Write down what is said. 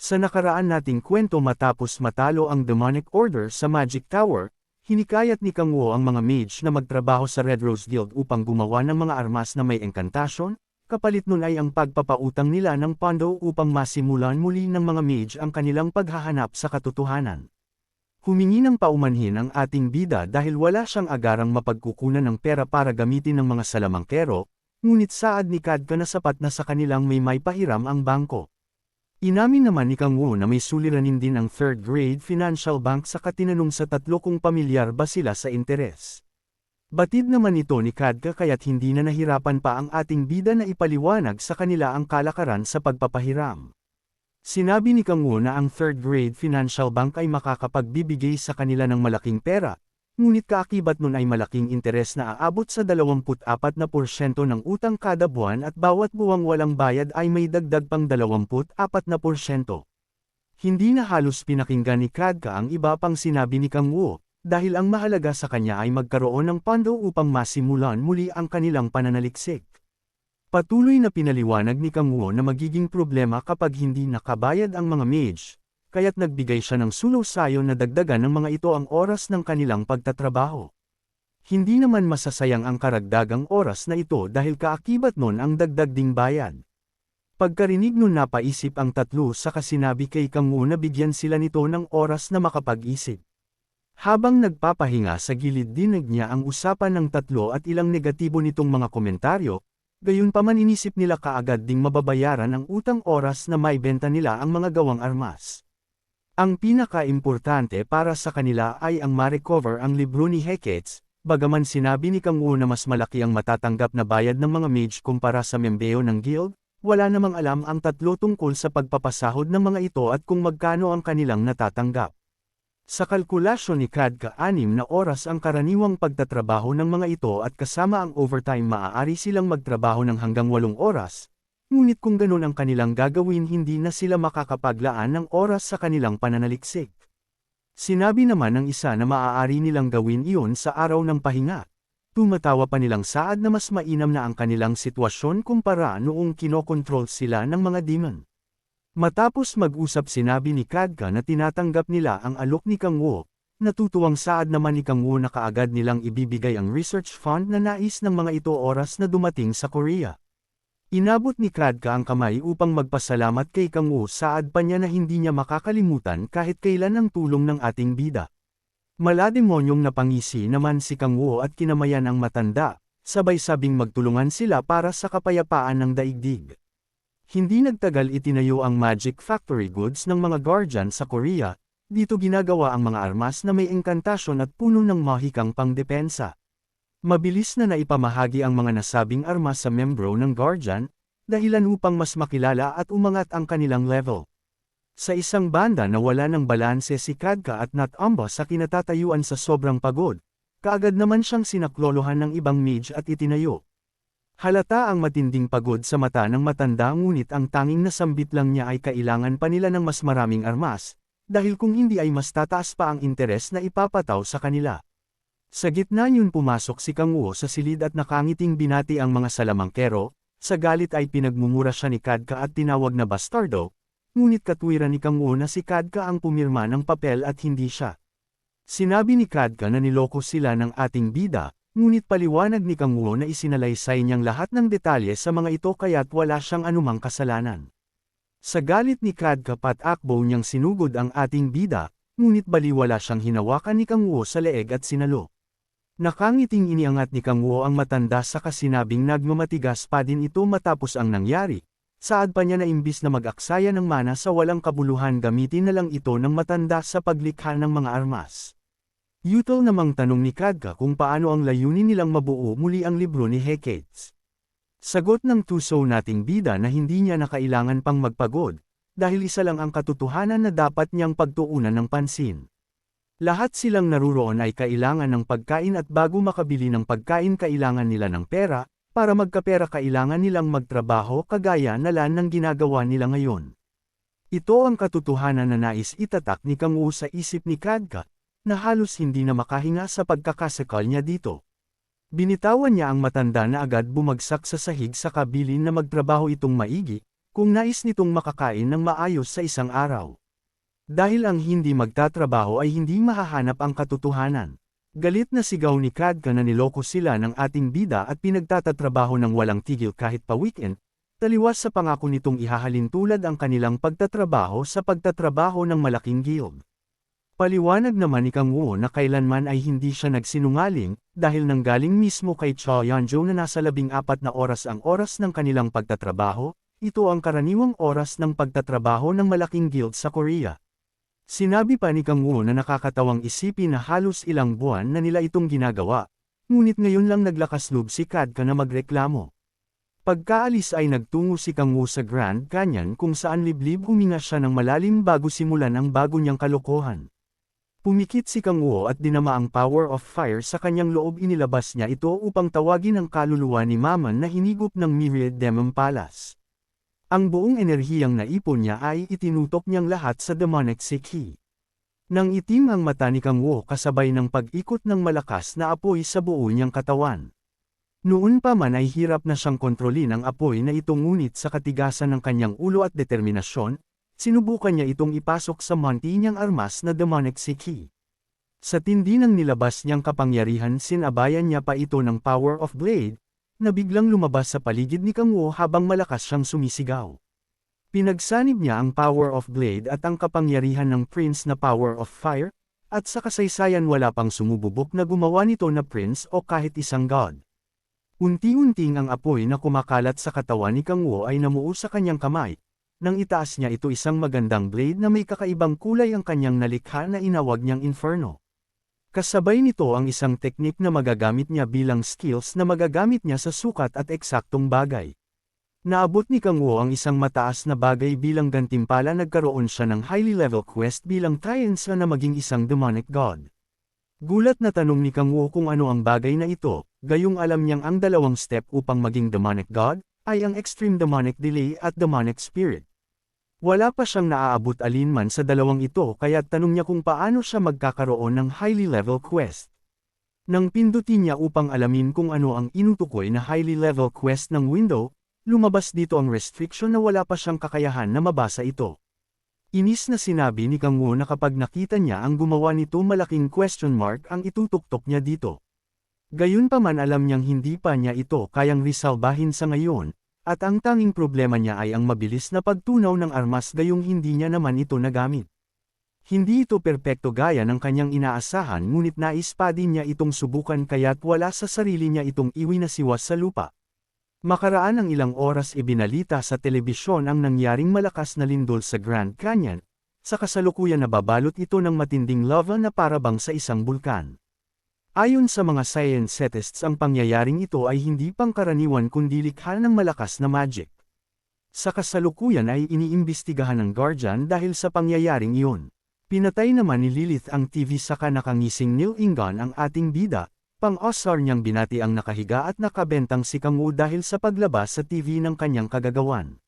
Sa nakaraan nating kwento matapos matalo ang Demonic Order sa Magic Tower, hinikayat ni Kang Wu ang mga mage na magtrabaho sa Red Rose Guild upang gumawa ng mga armas na may engkantasyon, kapalit nun ay ang pagpapautang nila ng pondo upang masimulan muli ng mga mage ang kanilang paghahanap sa katotohanan. Humingi ng paumanhin ang ating bida dahil wala siyang agarang mapagkukunan ng pera para gamitin ng mga salamangkero, ngunit saad ni Kadka na sapat na sa kanilang may pahiram ang bangko. Inamin naman ni Kang Wu na may suliranin din ang third-grade financial bank sa katinanong sa tatlo kung pamilyar ba sila sa interes. Batid naman ito ni Kadka kaya't hindi na nahirapan pa ang ating bida na ipaliwanag sa kanila ang kalakaran sa pagpapahiram. Sinabi ni Kang Wu na ang third-grade financial bank ay makakapagbibigay sa kanila ng malaking pera, ngunit kaakibat nun ay malaking interes na aabot sa 24% ng utang kada buwan at bawat buwang walang bayad ay may dagdag pang 24%. Hindi na halos pinakinggan ni Kadka ang iba pang sinabi ni Kang Wu, dahil ang mahalaga sa kanya ay magkaroon ng pondo upang masimulan muli ang kanilang pananaliksik. Patuloy na pinaliwanag ni Kang Wu na magiging problema kapag hindi nakabayad ang mga mage, kaya't nagbigay siya ng sulusayon na dagdagan ng mga ito ang oras ng kanilang pagtatrabaho. Hindi naman masasayang ang karagdagang oras na ito dahil kaakibat nun ang dagdag ding bayad. Pagkarinig nun napaisip ang tatlo saka sinabi kay Kang Wu na bigyan sila nito ng oras na makapag-isip. Habang nagpapahinga sa gilid dinig niya ang usapan ng tatlo at ilang negatibo nitong mga komentaryo, gayunpaman inisip nila kaagad ding mababayaran ang utang oras na maibenta nila ang mga gawang armas. Ang pinaka-importante para sa kanila ay ang ma-recover ang libro ni Hecate, bagaman sinabi ni Kang Wu na mas malaki ang matatanggap na bayad ng mga mage kumpara sa membeo ng guild, wala namang alam ang tatlo tungkol sa pagpapasahod ng mga ito at kung magkano ang kanilang natatanggap. Sa kalkulasyon ni Kadka 6 na oras ang karaniwang pagtatrabaho ng mga ito at kasama ang overtime maaari silang magtrabaho ng hanggang 8 oras. Ngunit kung ganun ang kanilang gagawin hindi na sila makakapaglaan ng oras sa kanilang pananaliksik. Sinabi naman ng isa na maaari nilang gawin iyon sa araw ng pahinga. Tumatawa pa nilang saad na mas mainam na ang kanilang sitwasyon kumpara noong kinokontrol sila ng mga demon. Matapos mag-usap sinabi ni Kadka na tinatanggap nila ang alok ni Kang Wu, natutuwang saad naman ni Kang Wu na kaagad nilang ibibigay ang research fund na nais ng mga ito oras na dumating sa Korea. Inabot ni Kadka ang kamay upang magpasalamat kay Kang Wu saad pa niya na hindi niya makakalimutan kahit kailan ang tulong ng ating bida. Malademonyong napangisi naman si Kang Wu at kinamayan ang matanda, sabay sabing magtulungan sila para sa kapayapaan ng daigdig. Hindi nagtagal itinayo ang Magic Factory Goods ng mga Guardian sa Korea, dito ginagawa ang mga armas na may engkantasyon at puno ng mahikang pangdepensa. Mabilis na naipamahagi ang mga nasabing armas sa membro ng Guardian, dahilan upang mas makilala at umangat ang kanilang level. Sa isang banda na wala ng balanse si Kadka at Natamba sa kinatatayuan sa sobrang pagod, kaagad naman siyang sinaklolohan ng ibang mage at itinayo. Halata ang matinding pagod sa mata ng matanda ngunit ang tanging nasambit lang niya ay kailangan pa nila ng mas maraming armas, dahil kung hindi ay mas tataas pa ang interes na ipapataw sa kanila. Sa gitna yun pumasok si Kang Wu sa silid at nakangiting binati ang mga salamangkero, sa galit ay pinagmumura siya ni Kadka at tinawag na bastardo, ngunit katwiran ni Kang Wu na si Kadka ang pumirma ng papel at hindi siya. Sinabi ni Kadka na niloko sila ng ating bida, ngunit paliwanag ni Kang Wu na isinalaysay niyang lahat ng detalye sa mga ito kaya't wala siyang anumang kasalanan. Sa galit ni Kadka patakbo niyang sinugod ang ating bida, ngunit baliwala siyang hinawakan ni Kang Wu sa leeg at sinalo. Nakangiting iniangat ni Kang Wu ang matanda sa kasinabing nagmamatigas pa din ito matapos ang nangyari. Saad pa niya na imbis na mag-aksaya ng mana sa walang kabuluhan gamitin na lang ito ng matanda sa paglikha ng mga armas. Yutal namang tanong ni Kadka kung paano ang layunin nilang mabuo muli ang libro ni Hecate. Sagot ng tuso nating bida na hindi niya na kailangan pang magpagod, dahil isa lang ang katotohanan na dapat niyang pagtuunan ng pansin. Lahat silang naruroon ay kailangan ng pagkain at bago makabili ng pagkain kailangan nila ng pera, para magkapera kailangan nilang magtrabaho kagaya na lang ng ginagawa nila ngayon. Ito ang katotohanan na nais itatak ni Kang Wu sa isip ni Kadka, na halos hindi na makahinga sa pagkakasakal niya dito. Binitawan niya ang matanda na agad bumagsak sa sahig sa kabilin na magtrabaho itong maigi, kung nais nitong makakain ng maayos sa isang araw. Dahil ang hindi magtatrabaho ay hindi mahahanap ang katotohanan. Galit na sigaw ni Kadka na niloko sila ng ating bida at pinagtatatrabaho ng walang tigil kahit pa weekend, taliwas sa pangako nitong ihahalin tulad ang kanilang pagtatrabaho sa pagtatrabaho ng malaking guild. Paliwanag naman ni Kang Woo na kailanman ay hindi siya nagsinungaling, dahil nanggaling mismo kay Cho Yeonjo na nasa 14 na oras ang oras ng kanilang pagtatrabaho, ito ang karaniwang oras ng pagtatrabaho ng malaking guild sa Korea. Sinabi pa ni Kang Woo na nakakatawang isipin na halos ilang buwan na nila itong ginagawa, ngunit ngayon lang naglakas loob si Kadka na magreklamo. Pagkaalis ay nagtungo si Kang Woo sa Grand Canyon kung saan liblib huminga siya ng malalim bago simulan ang bago niyang kalokohan. Pumikit si Kang Woo at dinama ang power of fire sa kanyang loob, inilabas niya ito upang tawagin ang kaluluwa ni Maman na hinigop ng Myriad Demon Palace. Ang buong enerhiyang naipon niya ay itinutok niyang lahat sa demonic Sikhi. Nang itim ang mata ni Kang Woo kasabay ng pag-ikot ng malakas na apoy sa buo niyang katawan. Noon pa man ay hirap na siyang kontrolin ang apoy na ito, ngunit sa katigasan ng kanyang ulo at determinasyon, sinubukan niya itong ipasok sa manti niyang armas na demonic Sikhi. Sa tindi ng nilabas niyang kapangyarihan, sinabayan niya pa ito ng power of blade, na biglang lumabas sa paligid ni Kang Woo habang malakas siyang sumisigaw. Pinagsanib niya ang power of blade at ang kapangyarihan ng prince na power of fire, at sa kasaysayan wala pang sumububok na gumawa nito na prince o kahit isang god. Unti-unting ang apoy na kumakalat sa katawan ni Kang Woo ay namuo sa kanyang kamay, nang itaas niya ito isang magandang blade na may kakaibang kulay ang kanyang nalikha na inawag niyang Inferno. Kasabay nito ang isang teknik na magagamit niya bilang skills na magagamit niya sa sukat at eksaktong bagay. Naabot ni Kang Woo ang isang mataas na bagay bilang gantimpala, nagkaroon siya ng highly level quest bilang Triensa na maging isang demonic god. Gulat na tanong ni Kang Woo kung ano ang bagay na ito, gayong alam niyang ang dalawang step upang maging demonic god, ay ang extreme demonic delay at demonic spirit. Wala pa siyang naaabot alinman sa dalawang ito, kaya tanong niya kung paano siya magkakaroon ng highly level quest. Nang pindutin niya upang alamin kung ano ang inutukoy na highly level quest ng window, lumabas dito ang restriction na wala pa siyang kakayahan na mabasa ito. Inis na sinabi ni Kang Woo na kapag nakita niya ang gumawa nito, malaking question mark ang itutuktok niya dito. Gayunpaman alam niyang hindi pa niya ito kayang resolbahin sa ngayon, at ang tanging problema niya ay ang mabilis na pagtunaw ng armas, gayong hindi niya naman ito nagamit. Hindi ito perpekto gaya ng kanyang inaasahan, ngunit nais pa din niya itong subukan kaya't wala sa sarili niya itong iwinasiwas sa lupa. Makaraan ang ilang oras ibinalita sa telebisyon ang nangyaring malakas na lindol sa Grand Canyon, sa kasalukuyan nababalot ito ng matinding lava na parabang sa isang bulkan. Ayon sa mga scientists, ang pangyayaring ito ay hindi pangkaraniwan kundi likha ng malakas na magic. Sa kasalukuyan ay iniimbestigahan ng Guardian dahil sa pangyayaring iyon. Pinatay naman ni Lilith ang TV saka nakangising Neil Ingan ang ating bida, pang-Oscar niyang binati ang nakahiga at nakabentang si Kang Woo dahil sa paglabas sa TV ng kanyang kagagawan.